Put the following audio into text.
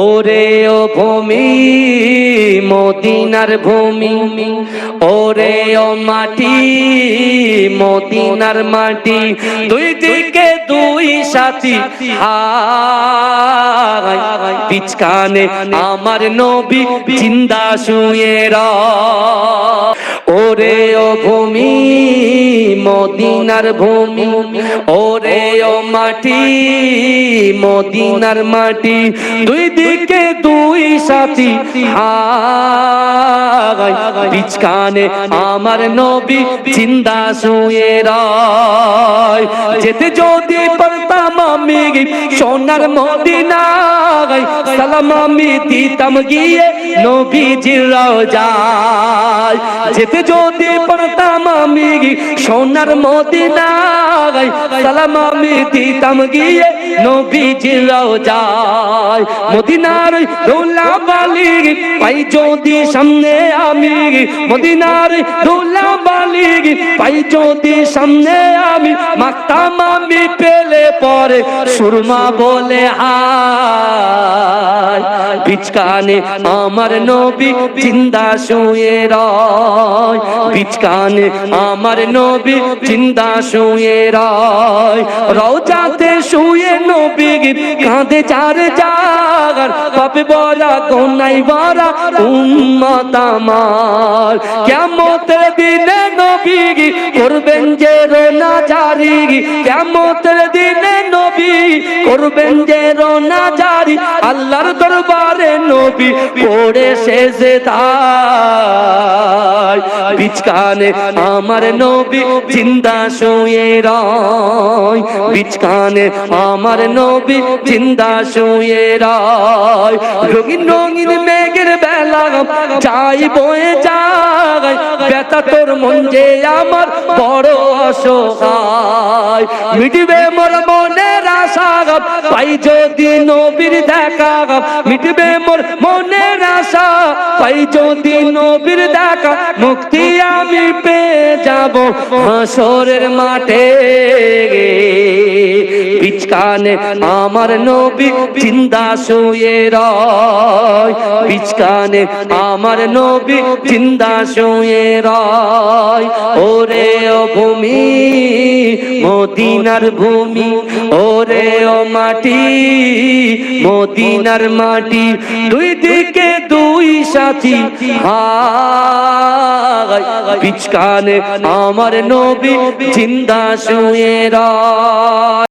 ওরে ও ভূমি মদিনার ভূমি, ওরে ও মাটি মদিনার মাটি, দুই দিকে দুই সাথী হায়, পিছকানে আমার নবী জিন্দা শুয়ে রয়। ওরে ও ভূমি মদিনার ভূমি, ওরে ও মাটি মদিনার মাটি, দুই দিকে দুই সাথী হায়, পিছকানে আমার নবী জিন্দা শুয়ে রয়। যেতে যদি পারতাম আমি সোনার মদিনায়, সালাম আমি দিতাম গিয়ে নবীজির রওজায়। যেতে যদি পারতাম আমি সোনার মদিনায়, সালাম আমি দিতাম গিয়ে নবীজির রওজায়। মদিনার ধুলাবালি পাই যদি সামনে আমি, মদিনার ধুলাবালি পাই যদি সামনে আমি, মাখতাম আমি পেলে পরে সুরমা বলে হায়, পিছকানে আমার নবী জিন্দা শুয়ে রয়, পিছকানে আমার নবী জিন্দা শুয়ে রয়। রওজাতে শুয়ে নবী কাঁদে চার জাগার, পাপে বরা গোনাই বরা উম্মত আমার। কিয়ামতের দিনে নবী করবেন যে রোনা জারি, কিয়ামতের দিনে নবী করবেন যে রোনা জারি, আল্লাহর দরবারে নবী পড়ে সেজদায়, পিছকানে আমার নবী জিন্দা শুয়ে রয়, পিছকানে আমার নবী জিন্দা শুয়ে রয়। রঙিন রঙিন মেঘের বেলা যাই বয়ে যায়, ব্যথা তোর মন যে আমার বড় অসহায়, মিটবে মোর মনের আশা পাই যদি নবীর দেখা, মিটবে মোর মনের আশা পাই যদি নবীর দেখা, মুক্তি আমি পেয়ে যাব হাসরের মাঠে, পিছকানে আমার নবী জিন্দা শুয়ে রয়, পিছকানে আমার নবী জিন্দা শুয়ে রয়। ওরে ও ভূমি মদিনার ভূমি, ওরে ও মাটি মদিনার মাটি, দুই দিকে দুই সাথী হায়, পিছকানে আমার নবী জিন্দা শুয়ে রয়।